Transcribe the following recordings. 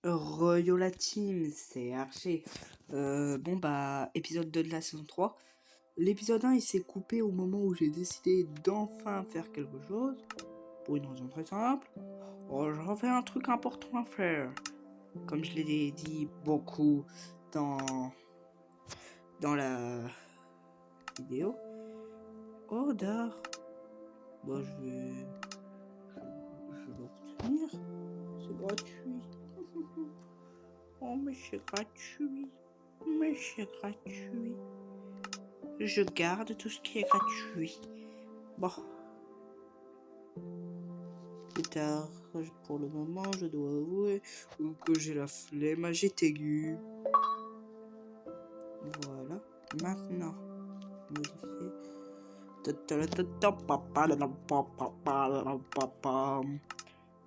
Yo la team, c'est Archer. Épisode 2 de la saison 3. L'épisode 1, il s'est coupé au moment où j'ai décidé d'enfin faire quelque chose. Pour une raison très simple. J'avais un truc important à faire. Comme je l'ai dit beaucoup dans la vidéo. Oh, d'art. Bah, je vais l'obtenir. C'est gratuit. Oh, mais c'est gratuit. Je garde tout ce qui est gratuit. Bon. Plus tard, pour le moment, je dois avouer que j'ai la flemme à aiguë. Voilà. Maintenant, modifier.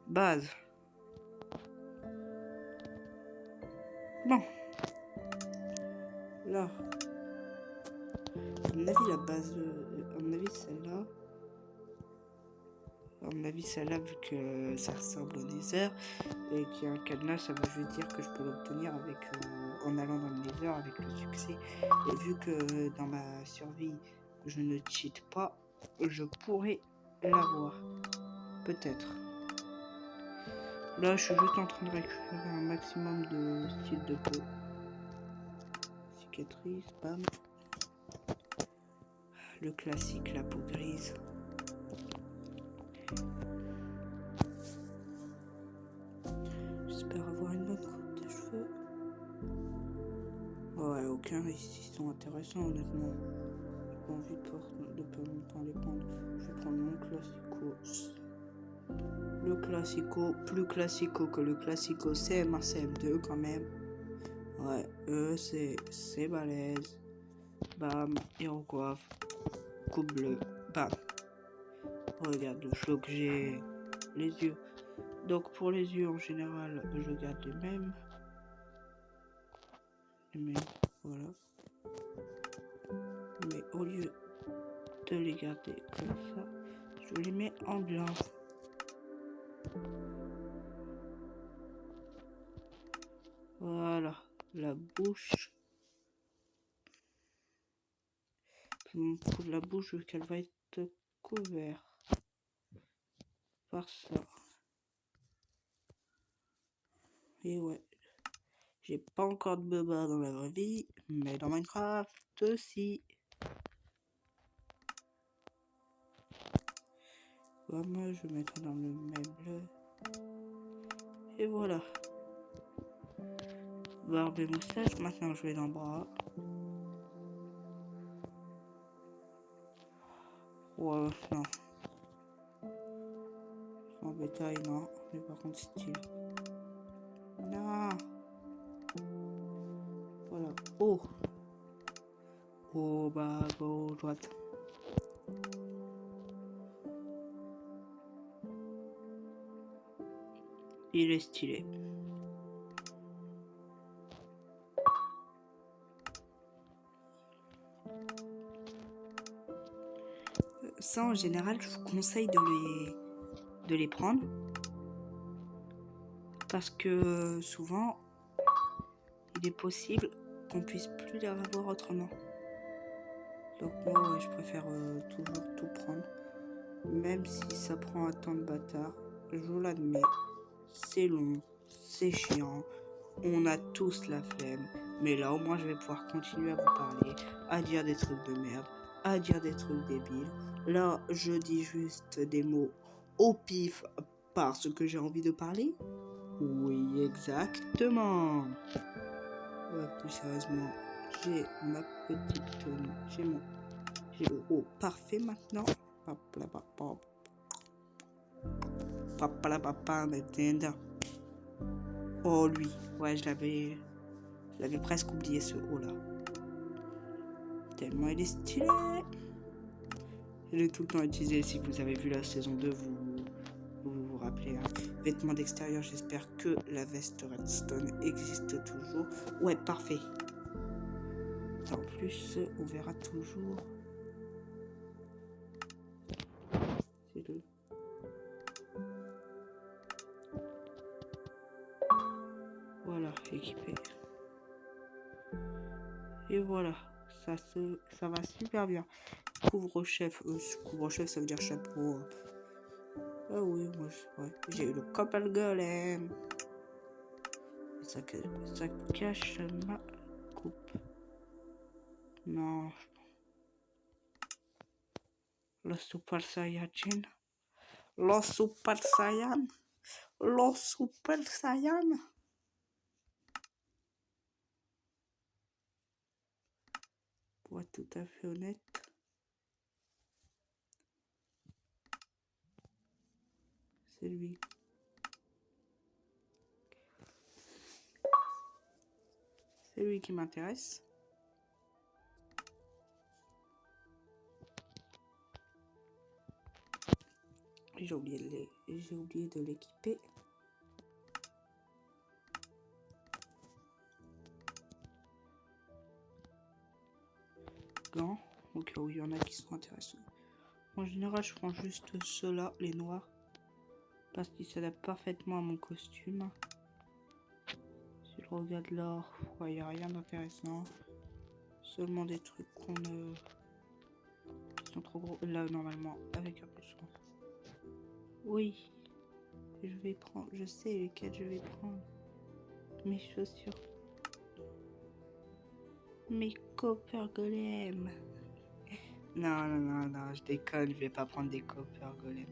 Base. Bon. Là. À mon avis, la base. À mon avis, celle-là. À mon avis, celle-là, vu que ça ressemble au Nether et qu'il y a un cadenas, ça veut juste dire que je peux l'obtenir avec en allant dans le Nether avec le succès. Et vu que dans ma survie, je ne cheat pas, je pourrais l'avoir. Peut-être. Là, je suis juste en train de récupérer un maximum de style de peau. Cicatrice, bam. Le classique, la peau grise. J'espère avoir une bonne coupe de cheveux. Ouais, aucun ici sont intéressants, honnêtement. J'ai pas envie de pas longtemps les prendre. Je vais prendre mon classico. Le classico, plus classico que le classico, c'est ma CM2 quand même. Ouais, c'est balèze. Bam, et on coiffe. Coupe bleue, bam. Regarde le flow que j'ai. Les yeux. Donc pour les yeux en général, je garde les mêmes. Voilà. Mais au lieu de les garder comme ça, je les mets en blanc. Voilà, la bouche. Pour la bouche, qu'elle va être couverte par ça. Et ouais, j'ai pas encore de baba dans la vraie vie, mais dans Minecraft aussi. Moi, je vais mettre dans le meuble. Et voilà. Barbe et moustache, maintenant je vais dans le bras. Ouais, non. En bétail, non. Mais par contre, style. Non. Voilà. Oh. Oh, bah, gauche, droite. Il est stylé. Ça, en général, je vous conseille de les prendre. Parce que souvent, il est possible qu'on puisse plus les avoir autrement. Donc moi, ouais, je préfère toujours tout prendre. Même si ça prend un temps de bâtard, je l'admets. C'est long, c'est chiant. On a tous la flemme. Mais là, au moins, je vais pouvoir continuer à vous parler, à dire des trucs de merde, à dire des trucs débiles. Là, je dis juste des mots au pif parce que j'ai envie de parler. Oui, exactement. Ouais, plus sérieusement, j'ai ma petite tenue, j'ai le haut parfait maintenant. Oh lui, ouais, je l'avais presque oublié ce haut là. Tellement il est stylé. Je l'ai tout le temps utilisé. Si vous avez vu la saison 2, vous rappelez. Hein. Vêtements d'extérieur, j'espère que la veste Redstone existe toujours. Ouais, parfait. En plus, on verra toujours. C'est le... Voilà, équipé. Et voilà, ça va super bien. Couvre-chef, couvre-chef ça veut dire chapeau. Ah oui, moi ouais, j'ai eu le Copper Golem. Ça cache ma coupe. Non. Le Super Saiyajin. Le Super Saiyan. Le Super Saiyan. Pour être tout à fait honnête. C'est lui. C'est lui qui m'intéresse. J'ai oublié de l'équiper. Gants. Au cas où il y en a qui sont intéressants. En général, je prends juste ceux-là, les noirs. Parce qu'ils s'adaptent parfaitement à mon costume. Si je regarde là, il n'y a rien d'intéressant. Seulement des trucs qui sont trop gros. Là, normalement, avec un peu de chance. Oui. Je vais prendre. Je sais lesquels je vais prendre. Mes chaussures. Mes Copper Golem. Non, je déconne. Je vais pas prendre des Copper Golem.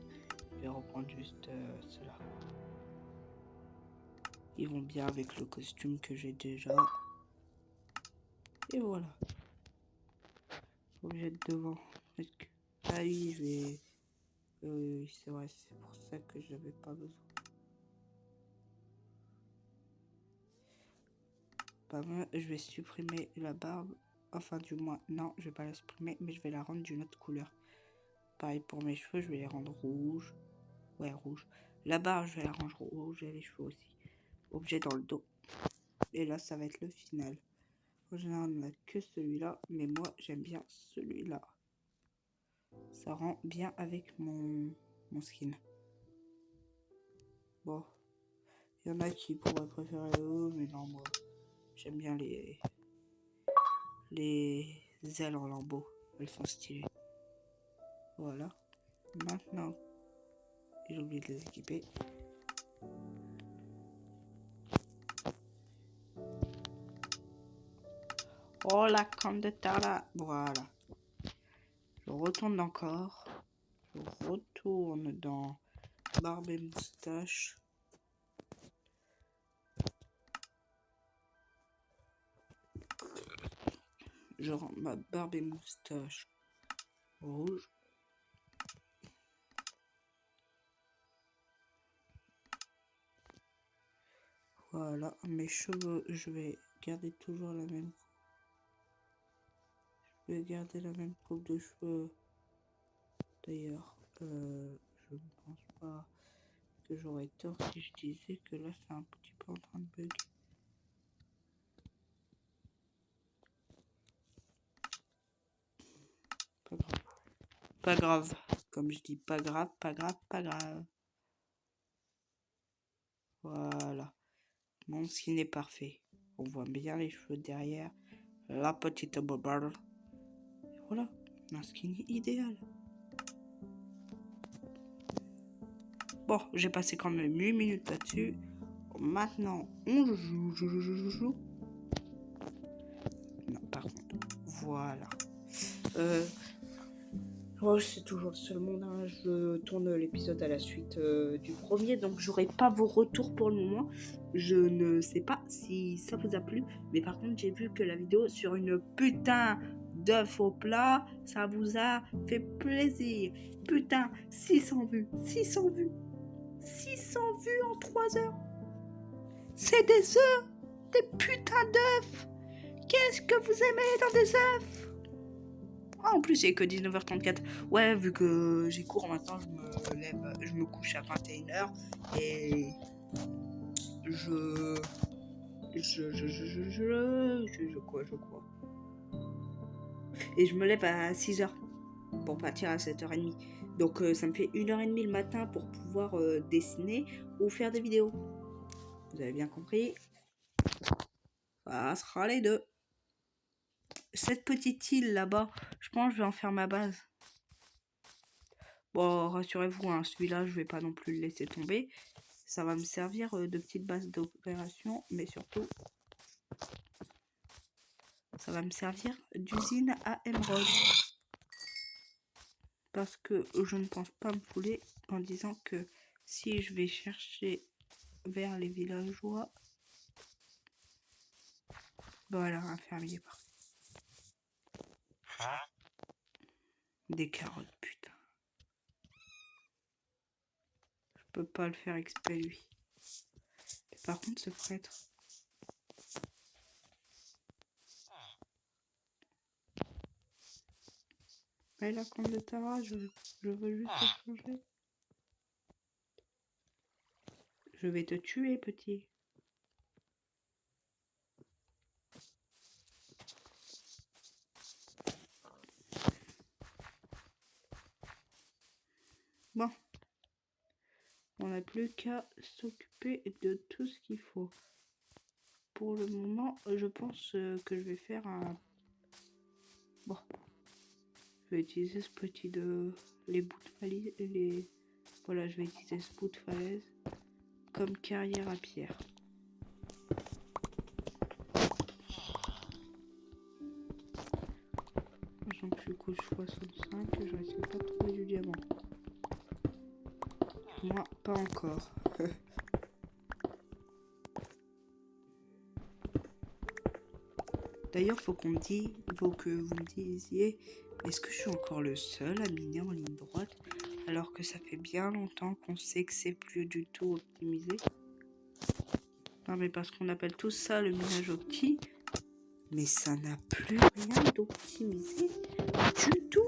Je vais reprendre juste ceux-là. Ils vont bien avec le costume que j'ai déjà. Et voilà. Faut que j'aille devant. Ah oui, je vais... oui, c'est vrai, c'est pour ça que j'avais pas besoin. Pas mal, je vais supprimer la barbe. Enfin, du moins, non, je vais pas la supprimer, mais je vais la rendre d'une autre couleur. Pareil pour mes cheveux, je vais les rendre rouges. Ouais, rouge. La barbe, je vais la rendre rouge et les cheveux aussi. Objet dans le dos. Et là, ça va être le final. En général, on n'a que celui-là, mais moi, j'aime bien celui-là. Ça rend bien avec mon skin. Bon. Il y en a qui pourraient préférer eux, mais non, moi, j'aime bien les ailes en lambeaux. Elles sont stylées. Voilà. Maintenant, j'ai oublié de les équiper. Oh la canne de tara. Voilà. Je retourne encore. Je retourne dans barbe et moustache. Je rends ma barbe et moustache rouge. Voilà, mes cheveux, je vais garder toujours la même coupe. Je vais garder la même coupe de cheveux. D'ailleurs, je ne pense pas que j'aurais tort si je disais que là c'est un petit peu en train de bug. Pas grave. Pas grave. Comme je dis, pas grave, pas grave, pas grave. Voilà. Mon skin est parfait. On voit bien les cheveux derrière. La petite bobale. Voilà. Un skin idéal. Bon, j'ai passé quand même 8 minutes là-dessus. Maintenant, on joue. Non, par contre, voilà. Oh, c'est toujours le seul monde. Hein. Je tourne l'épisode à la suite du premier, donc j'aurai pas vos retours pour le moment. Je ne sais pas si ça vous a plu, mais par contre, j'ai vu que la vidéo sur une putain d'œuf au plat, ça vous a fait plaisir. Putain, 600 vues, 600 vues, 600 vues en 3 heures. C'est des œufs, des putains d'œufs. Qu'est-ce que vous aimez dans des œufs? En plus, il n'est que 19h34. Ouais, vu que j'ai cours maintenant, je me couche à 21h et je quoi. Et je me lève à 6h pour partir à 7h30. Donc ça me fait 1h30 le matin pour pouvoir dessiner ou faire des vidéos. Vous avez bien compris. Ça sera les deux. Cette petite île là-bas, je pense que je vais en faire ma base. Bon, rassurez-vous, hein, celui-là, je vais pas non plus le laisser tomber. Ça va me servir de petite base d'opération, mais surtout, ça va me servir d'usine à émeraude. Parce que je ne pense pas me fouler en disant que si je vais chercher vers les villageois, voilà, un fermier parfait. Des carottes, putain. Je peux pas le faire exprès, lui. Et par contre, ce prêtre. Et la comte de Tara, je veux juste te changer. Je vais te tuer, petit. Bon. On n'a plus qu'à s'occuper de tout ce qu'il faut. Pour le moment, je pense que je vais faire un... Bon. Je vais utiliser ce petit de... Les bouts de falaise... Les... Voilà, je vais utiliser ce bout de falaise comme carrière à pierre. Sachant que je suis couche 65, je risque pas de trouver du diamant. Moi, pas encore. D'ailleurs, faut que vous me disiez, est-ce que je suis encore le seul à miner en ligne droite, alors que ça fait bien longtemps qu'on sait que c'est plus du tout optimisé. Non, mais parce qu'on appelle tout ça le minage opti, mais ça n'a plus rien d'optimisé du tout.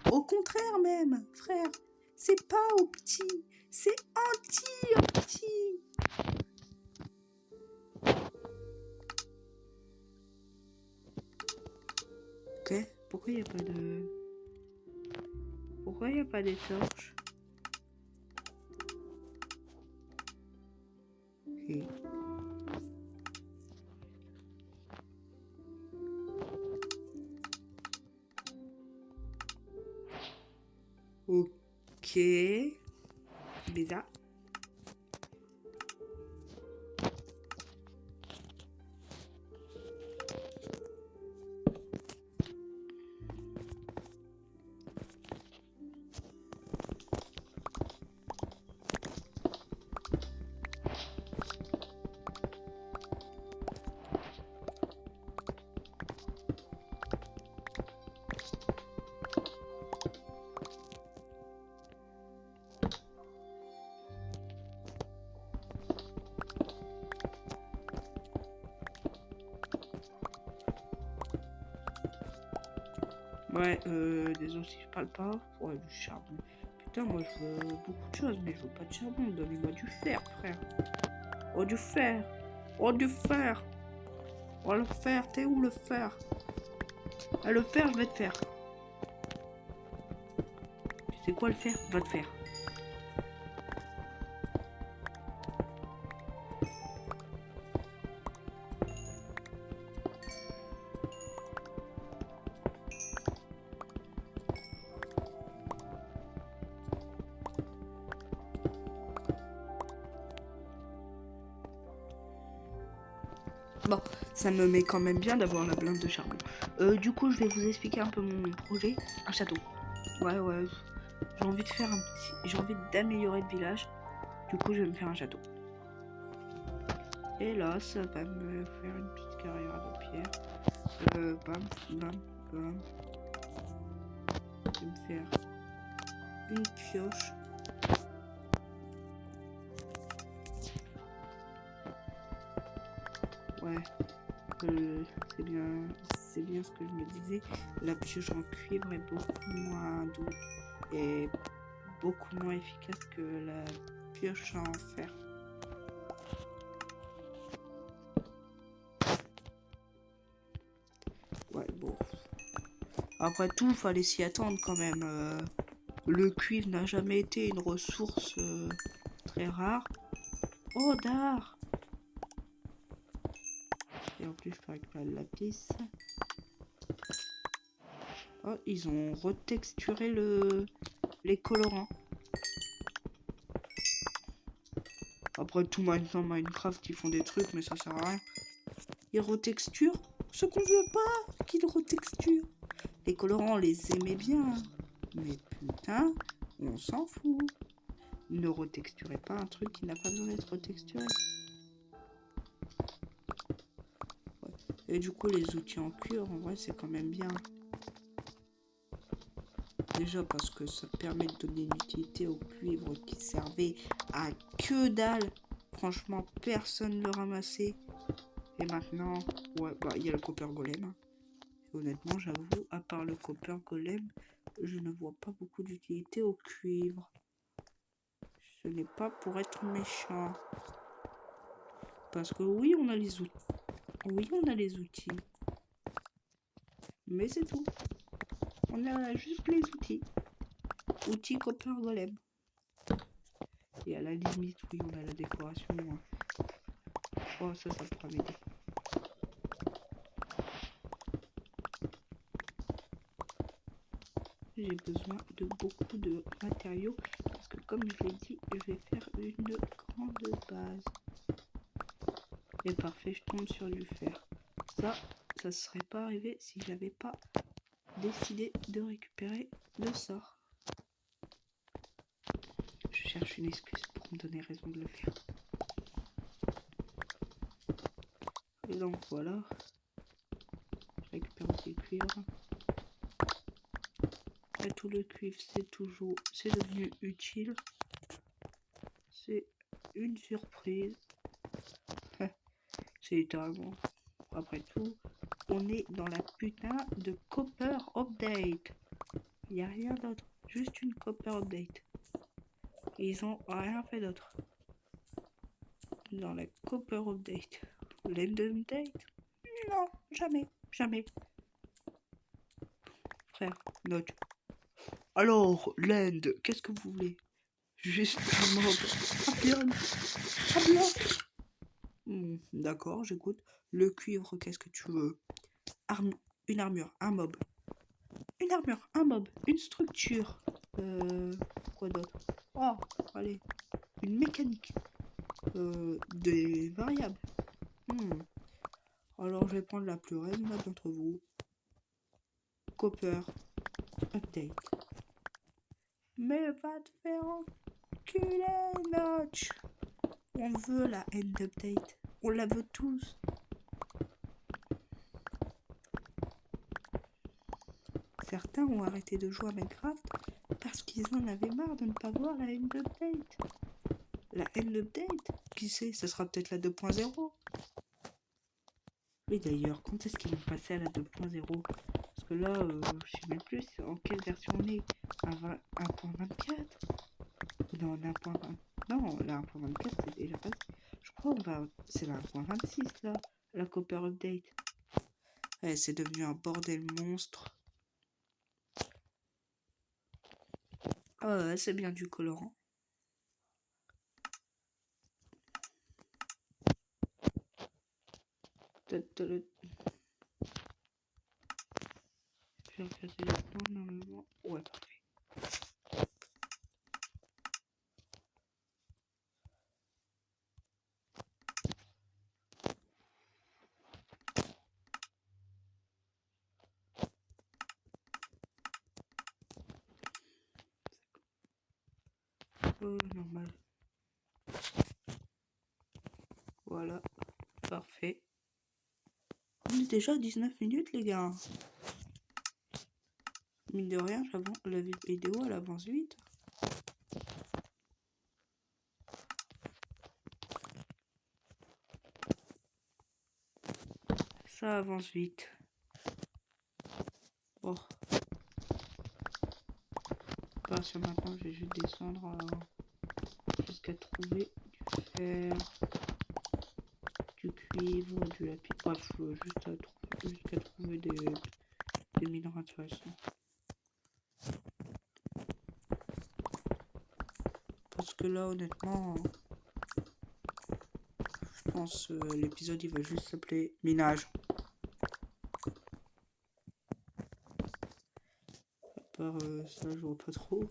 Au contraire même, frère, c'est pas opti, c'est anti-opti. Ok, pourquoi il n'y a pas de... Pourquoi il n'y a pas des torches? Okay. Ok. Bizarre. Ouais, désolé si je parle pas. Ouais, du charbon. Putain, moi je veux beaucoup de choses, mais je veux pas de charbon. Donnez-moi du fer, frère. Oh, du fer. Oh, du fer. Oh, le fer. T'es où le fer? Ah, le fer, je vais te faire. Tu sais quoi, le fer? Va te faire. Bon, ça me met quand même bien d'avoir la blinde de charbon. Du coup, je vais vous expliquer un peu mon projet. Un château. Ouais, j'ai envie de faire un petit... J'ai envie d'améliorer le village. Du coup, je vais me faire un château. Et là, ça va me faire une petite carrière de pierre. Bam, bam, bam. Je vais me faire une pioche. Ouais, c'est bien ce que je me disais. La pioche en cuivre est beaucoup moins douce et beaucoup moins efficace que la pioche en fer. Ouais, bon. Après tout, fallait s'y attendre quand même. Le cuivre n'a jamais été une ressource très rare. Oh, d'art! Et en plus, je peux récupérer le lapis. Oh, ils ont retexturé les colorants. Après tout, maintenant Minecraft, ils font des trucs, mais ça sert à rien. Ils retexturent ce qu'on veut pas qu'ils retexturent. Les colorants, on les aimait bien. Mais putain, on s'en fout. Ne retexturez pas un truc qui n'a pas besoin d'être retexturé. Ouais. Et du coup, les outils en cuir, en vrai, c'est quand même bien. Déjà parce que ça permet de donner une utilité au cuivre qui servait à que dalle. Franchement, personne ne le ramassait. Et maintenant, ouais, bah il y a le copper golem. Hein. Et honnêtement, j'avoue, à part le copper golem, je ne vois pas beaucoup d'utilité au cuivre. Ce n'est pas pour être méchant. Parce que oui, on a les outils. Oui, on a les outils. Mais c'est tout. On a juste les outils. Outils copper golem. Et à la limite, oui, on a la décoration. Hein. Oh, ça pourra m'aider. J'ai besoin de beaucoup de matériaux. Parce que comme je l'ai dit, je vais faire une grande base. Et parfait, je tombe sur du fer. Ça serait pas arrivé si j'avais pas décidé de récupérer le sort. Je cherche une excuse pour me donner raison de le faire. Et donc voilà. Je récupère aussi le cuivre. Et tout le cuivre, c'est devenu utile. C'est une surprise. C'est littéralement, après tout, on est dans la putain de Copper Update. Il n'y a rien d'autre. Juste une Copper Update. Ils ont rien fait d'autre. Dans la Copper Update. L'End Update? Non, jamais, jamais. Frère, note. Alors, l'End, qu'est-ce que vous voulez? Juste un mob. Un bloc. D'accord, j'écoute. Le cuivre, qu'est-ce que tu veux? Une armure, un mob. Une armure, un mob, une structure. Quoi d'autre? Oh, allez. Une mécanique. Des variables. Alors, je vais prendre la plus raisonnable d'entre vous. Copper Update. Mais va te faire enculer, Notch. On veut la End Update. On la veut tous. Certains ont arrêté de jouer à Minecraft parce qu'ils en avaient marre de ne pas voir la End Update. La End Update? Qui sait, ce sera peut-être la 2.0. Oui, d'ailleurs, quand est-ce qu'ils vont passer à la 2.0? Parce que là, je sais même plus en quelle version on est. 1.24? Non, 1.20. Non, la 1.24 c'est déjà passé. Je crois c'est la 1.26 là, la Copper Update. Ouais, c'est devenu un bordel monstre. C'est bien du colorant. Je vais repasser là-dedans normalement. Ouais, parfait. Normal. Voilà, parfait. On est déjà à 19 minutes les gars. Mine de rien, la vidéo elle avance vite. Ça avance vite. Bon. Parce que maintenant je vais juste descendre jusqu'à trouver du fer, du cuivre, du lapis. Bref, jusqu'à trouver des minéraux intéressants. Parce que là honnêtement, je pense l'épisode il va juste s'appeler minage. À part ça, je vois pas trop.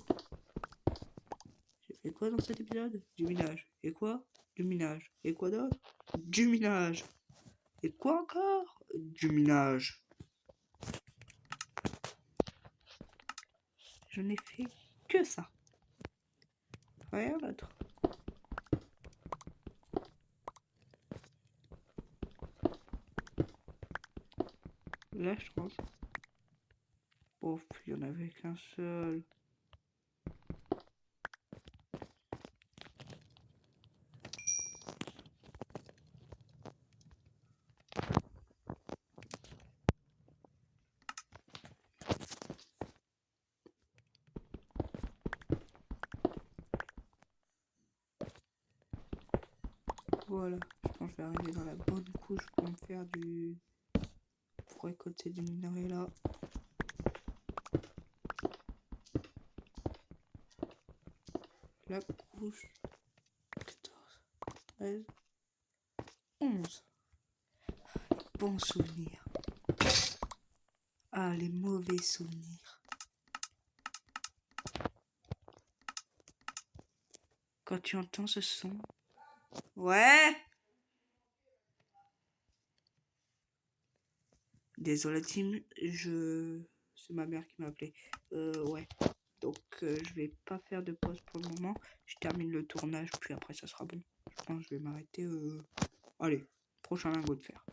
J'ai fait quoi dans cet épisode? Du minage. Et quoi? Du minage. Et quoi d'autre? Du minage. Et quoi encore? Du minage. Je n'ai fait que ça. Rien d'autre. Là, je pense. Ouf, il n'y en avait qu'un seul. Voilà, je pense que je vais arriver dans la bonne couche pour me faire du... pour récolter du minerai là. La couche 14, 13, 11. Bons souvenirs. Ah, les mauvais souvenirs. Quand tu entends ce son... Ouais. Désolé team, c'est ma mère qui m'a appelé. Ouais. Donc je vais pas faire de pause pour le moment. Je termine le tournage puis après ça sera bon. Je pense que je vais m'arrêter. Allez, prochain lingot de fer.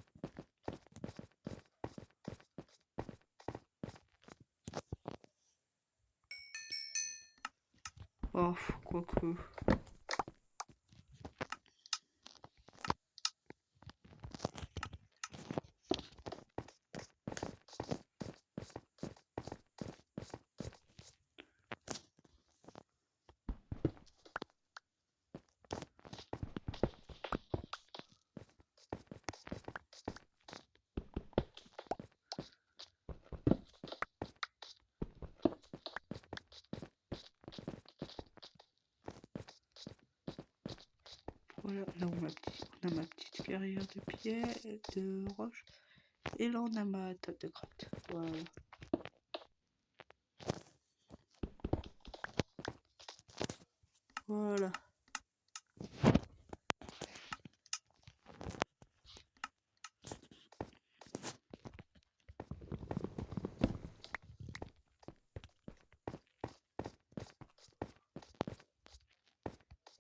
Oh, quoique. Voilà, là on a ma petite carrière de pierre, de roche. Et là on a ma table de grotte. Voilà. Voilà.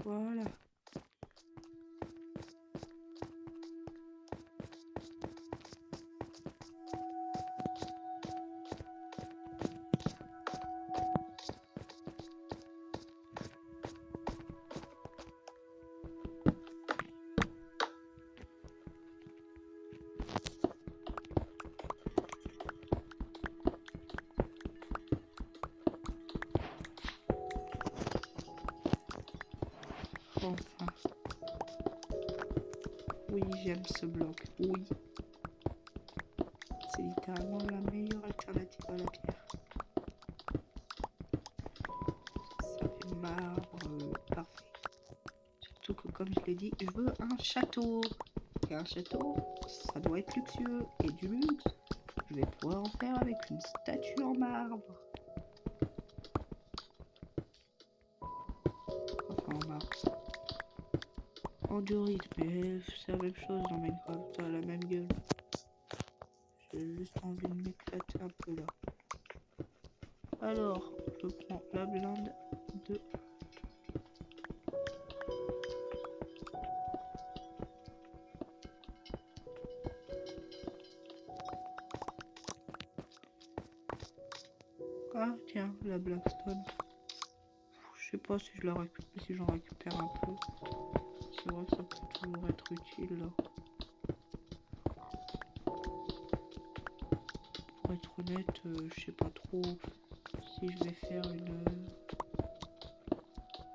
Voilà. Enfin. Oui, j'aime ce bloc. Oui. C'est littéralement la meilleure alternative à la pierre. Ça fait marbre parfait. Surtout que comme je l'ai dit, je veux un château. Et un château, ça doit être luxueux. Et du luxe, je vais pouvoir en faire avec une statue en marbre. Enfin en marbre. En diorite, mais c'est la même chose dans Minecraft, ça a la même gueule. J'ai juste envie de m'éclater un peu là. Alors, je prends la blinde de... Ah tiens, la Blackstone. Je sais pas si je la récupère, si j'en récupère un peu. C'est vrai que ça peut toujours être utile là. Pour être honnête, je sais pas trop si je vais faire une...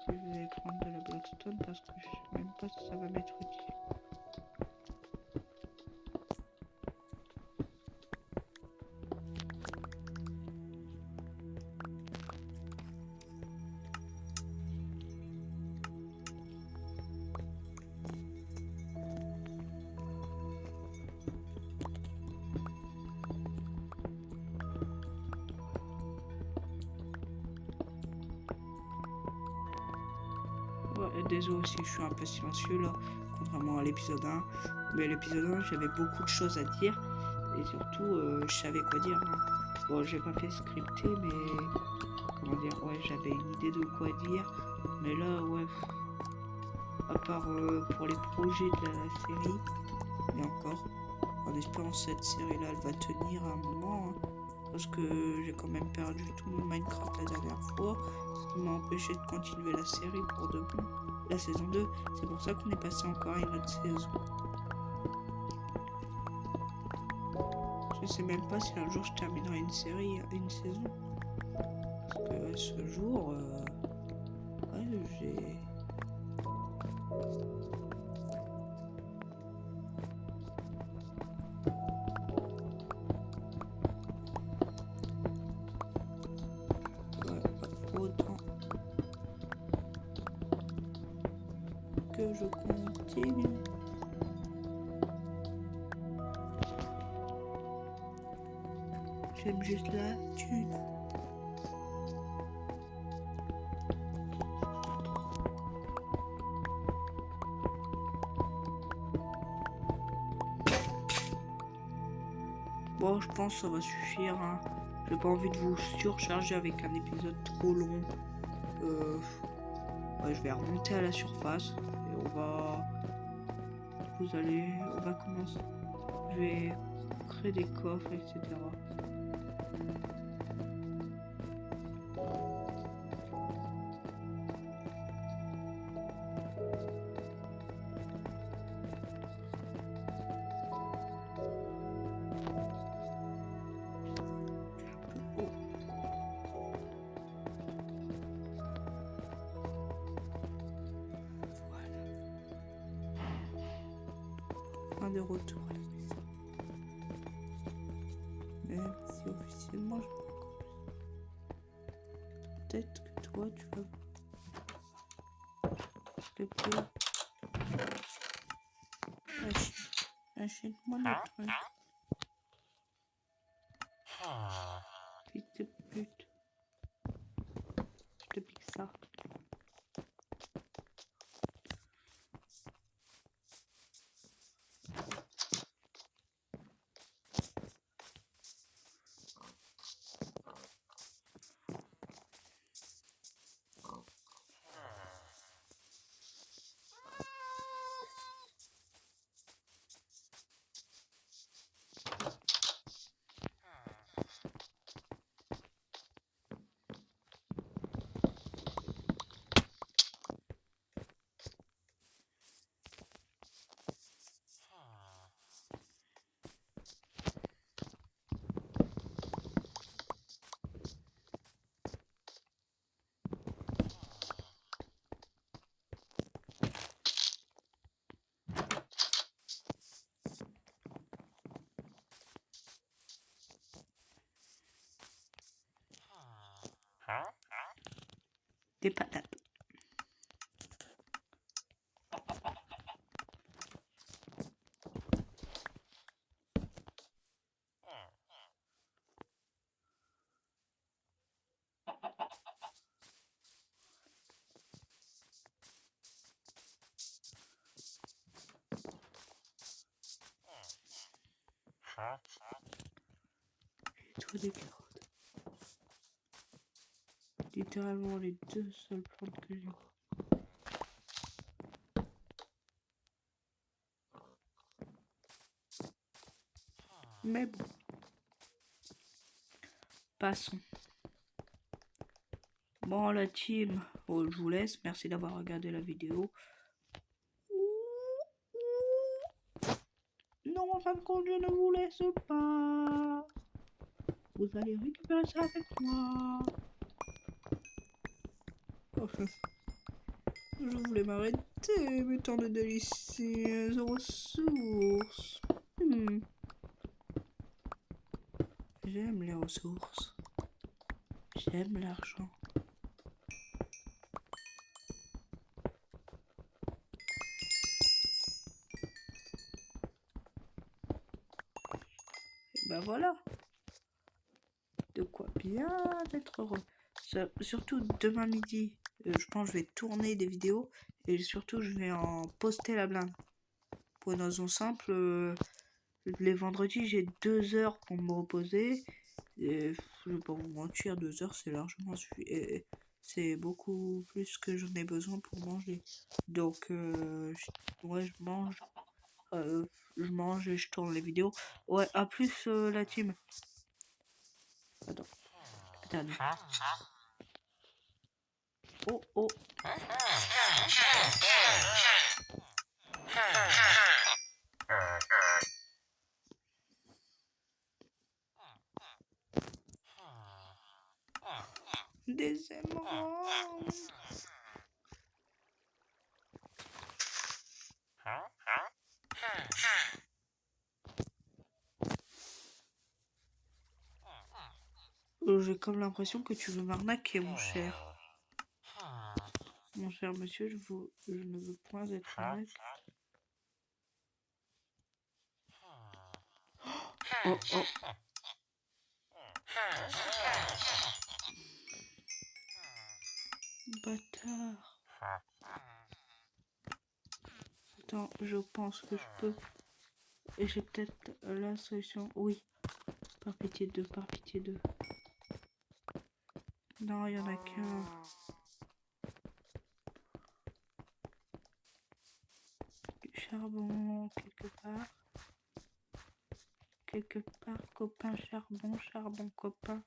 si je vais prendre de la Blackstone parce que je sais même pas si ça va m'être utile. désolé aussi, je suis un peu silencieux là, contrairement à l'épisode 1. Mais l'épisode 1, j'avais beaucoup de choses à dire. Et surtout, je savais quoi dire. Hein. Bon, j'ai pas fait scripter, mais... Comment dire, ouais, j'avais une idée de quoi dire. Mais là, ouais... À part pour les projets de la série, et encore, en espérant que cette série-là, elle va tenir un moment. Hein, parce que j'ai quand même perdu tout mon Minecraft la dernière fois. Ce qui m'a empêché de continuer la série pour de bon. La saison 2, c'est pour ça qu'on est passé encore à une autre saison. Je sais même pas si un jour je terminerai une série, une saison. Parce que ce jour, ouais, j'ai... Ouais, pas autant que je continue. J'aime juste la thune. Bon, je pense que ça va suffire. Hein. J'ai pas envie de vous surcharger avec un épisode trop long. Ouais, je vais remonter à la surface et on va... On va commencer. Je vais créer des coffres, etc. De retour à la maison. Même si officiellement je n'ai pas compris. Peut-être que toi tu vas s'il te plaît. Achète-moi le truc. Fils de pute. Je te pique ça. Des patates. Et toi des carottes. Littéralement les deux seules plantes que j'ai. Mais bon. Passons. Bon la team, je vous laisse. Merci d'avoir regardé la vidéo. Non, en fin de compte, je ne vous laisse pas. Vous allez récupérer ça avec moi. Je voulais m'arrêter, mais tant de délicieuses ressources. J'aime les ressources. J'aime l'argent. Et ben voilà. De quoi bien être heureux. Surtout demain midi, je pense que je vais tourner des vidéos Et surtout, je vais en poster la blinde. Pour une raison simple, les vendredis, j'ai 2 heures pour me reposer. Et je vais pas vous mentir, 2 heures, c'est largement c'est beaucoup plus que j'en ai besoin pour manger. Donc, ouais, je mange et je tourne les vidéos. Ouais, à plus la team. Attends, attendez. Oh, oh. Des émeraudes. J'ai comme l'impression que tu veux m'arnaquer, mon cher. Mon cher monsieur, je ne veux point être honnête. Oh, oh. Bâtard. Attends, je pense que je peux. Et j'ai peut-être la solution. Oui. Par pitié d'eux, par pitié d'eux. Non, il y en a qu'un. Du charbon, quelque part. Quelque part, copain, charbon, charbon, copain.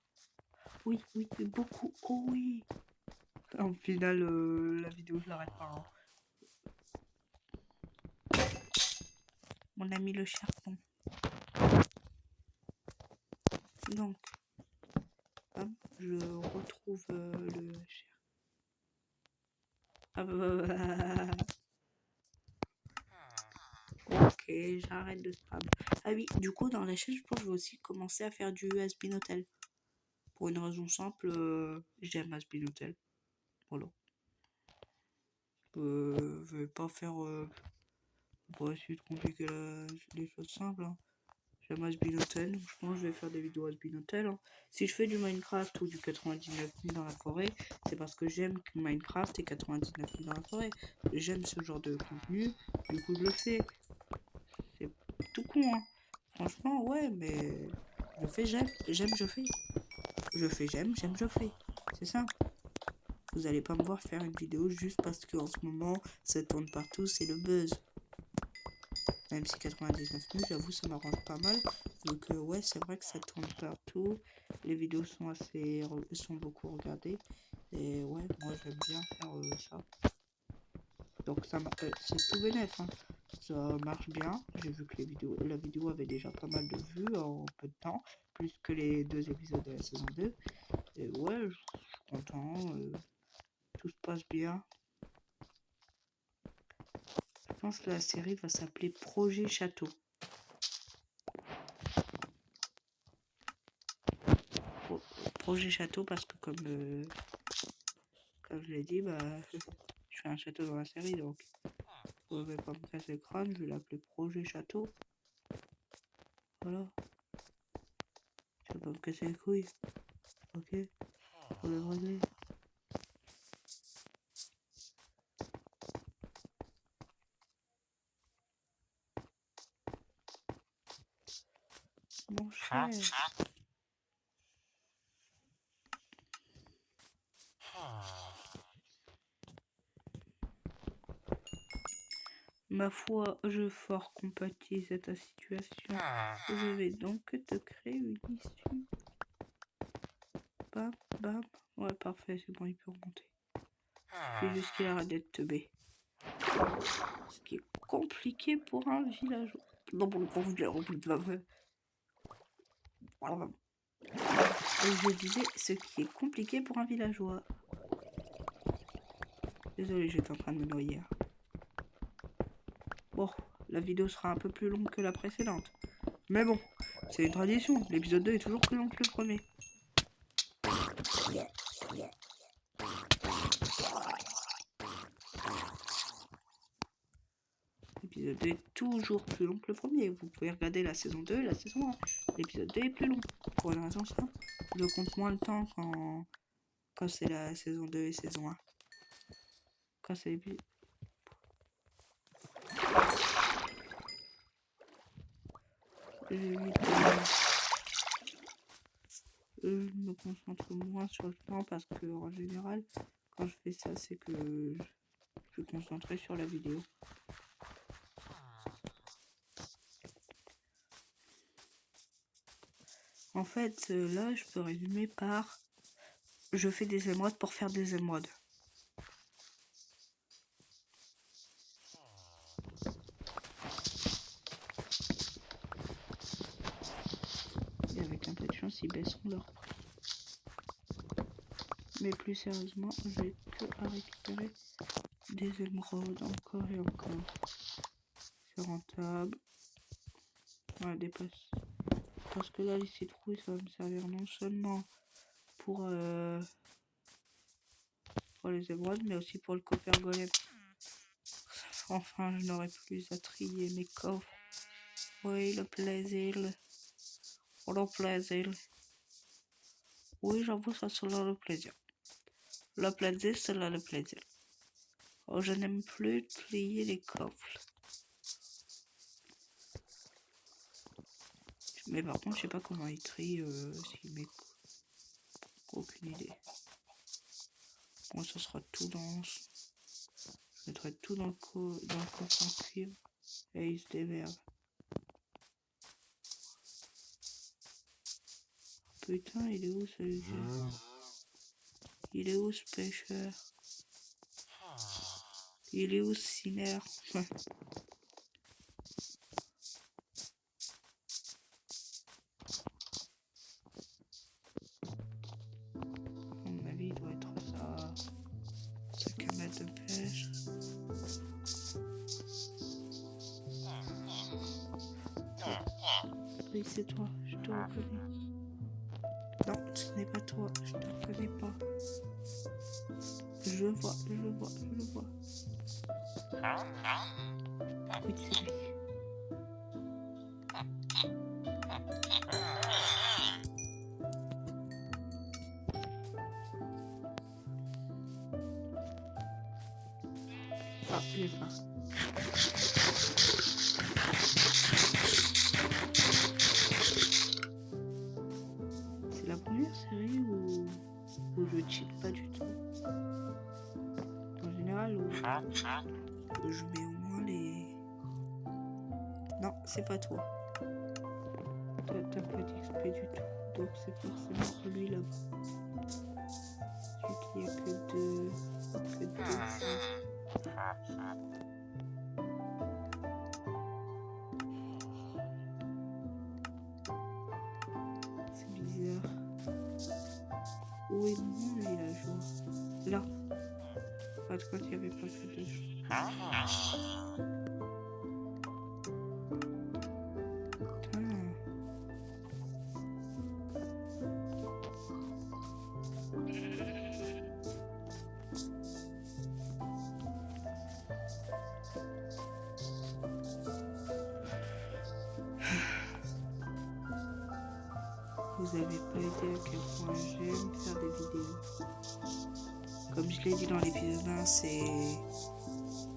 Oui, oui, beaucoup. Oh oui. En final, la vidéo, je l'arrête pas. Hein. On a mis le charbon. Donc, hop, je retrouve le charbon. Ok, j'arrête de spam. Ah oui, du coup, dans la chaîne, je pense que je vais aussi commencer à faire du Has-Been Hotel. Pour une raison simple, j'aime Has-Been Hotel. Voilà. Je vais pas faire... pour essayer de compliquer les choses simples. Hein. J'aime Has-Been Hotel, je pense que je vais faire des vidéos Has-Been Hotel. Hein. Si je fais du Minecraft ou du 99 000 dans la forêt, c'est parce que j'aime Minecraft et 99 000 dans la forêt. J'aime ce genre de contenu, du coup je le fais. C'est tout con, hein. Franchement, ouais, mais je fais, j'aime, je fais. Je fais, j'aime, je fais. C'est ça. Vous allez pas me voir faire une vidéo juste parce qu'en ce moment, ça tourne partout, c'est le buzz. Même si 99 000, j'avoue, ça m'arrange pas mal. Donc, ouais, c'est vrai que ça tourne partout. Les vidéos sont beaucoup regardées. Et ouais, moi, j'aime bien faire ça. Donc, c'est tout bénef. Hein. Ça marche bien. J'ai vu que la vidéo avait déjà pas mal de vues en peu de temps. Plus que les 2 épisodes de la saison 2. Et ouais, je suis content. Tout se passe bien. Je pense que la série va s'appeler Projet Château. Projet Château parce que comme je l'ai dit, bah, je fais un château dans la série, donc je vais pas me casser le crâne, je vais l'appeler Projet Château. Voilà. Je vais pas me casser les couilles. Ok. Pour le régler. Mon cher. Ma foi, je fort compatis à ta situation. Je vais donc te créer une issue. Bam, bam. Ouais, parfait, c'est bon, il peut remonter. C'est juste qu'il arrête d'être teubé. Ce qui est compliqué pour un villageois. Je disais ce qui est compliqué pour un villageois. Désolé, j'étais en train de me noyer. Bon, la vidéo sera un peu plus longue que la précédente. Mais bon, c'est une tradition. L'épisode 2 est toujours plus long que le premier. L'épisode 2 est toujours plus long que le premier. Vous pouvez regarder la saison 2 et la saison 1. L'épisode 2 est plus long. Pour une raison simple. Je compte moins le temps quand c'est la saison 2 et saison 1. Quand c'est l'épisode... que je me concentre moins sur le temps parce que en général, quand je fais ça, c'est que je suis concentré sur la vidéo. En fait, là, je peux résumer par je fais des émeraudes pour faire des émeraudes. Et avec un peu de chance, ils baisseront leur prix. Mais plus sérieusement, j'ai que à récupérer des émeraudes encore et encore. C'est rentable. Ouais, dépasse. Parce que là, les citrouilles, ça va me servir non seulement pour les émeraudes, mais aussi pour le copper golem. Enfin, je n'aurai plus à trier mes coffres. Oui, le plaisir. Le plaisir. Oui, j'avoue, ça sera le plaisir. Le plaisir, c'est là le plaisir. Oh, je n'aime plus plier les coffres. Mais par contre, je sais pas comment ils trient s'ils mettent. Aucune idée. Bon, ça sera tout dans. Je mettrai tout dans le coffre en cuivre et ils se démerdent. Putain, il est où celui-là? Il est où ce pêcheur? Il est où ce cinéaire? À mon avis, il doit être ça. 5 mètres de pêche. Oui, c'est toi, je te reconnais. Non, ce n'est pas toi, je te reconnais pas. Je le vois. Oui, c'est lui. Ah, il est là. C'est la première série où je cheat pas du tout. En général, où je mets au moins les... Non, c'est pas toi. T'as pas d'XP du tout. Donc c'est forcément lui là-bas. Celui qui a que deux. C'est bizarre. Où est mon lui là, jour? Là. Pas de quand il n'y avait pas que deux. Vous avez pas idée à quel point j'aime faire des vidéos. Comme je l'ai dit dans l'épisode 1,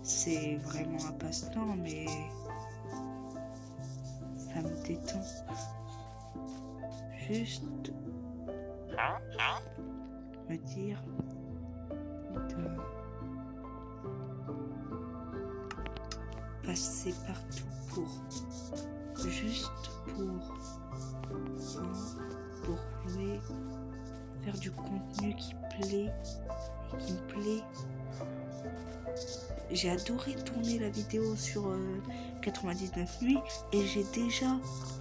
c'est vraiment un passe-temps, mais ça me détend. Juste me dire de passer partout juste pour jouer, faire du contenu qui me plaît. J'ai adoré tourner la vidéo sur 99 nuits et j'ai déjà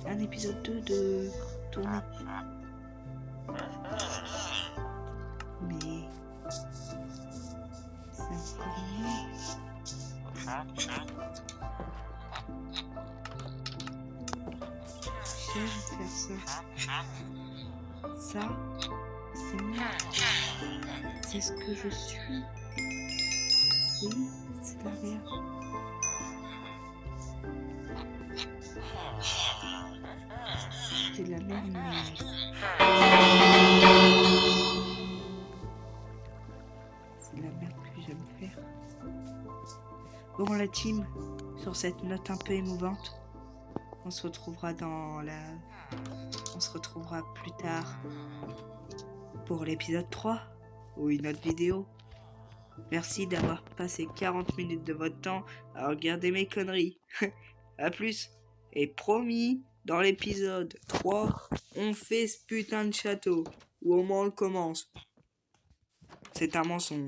un épisode 2 de tourner. Mais c'est encore mieux. J'aime faire ça. Ça, c'est moi. C'est ce que je suis. Oui, c'est la merde. C'est de la merde, mais... c'est de la merde que j'aime faire. Bon, la team, sur cette note un peu émouvante, on se retrouvera on se retrouvera plus tard pour l'épisode 3 ou une autre vidéo. Merci d'avoir passé 40 minutes de votre temps à regarder mes conneries. A plus. Et promis, dans l'épisode 3, on fait ce putain de château. Ou au moins on le commence. C'est un mensonge.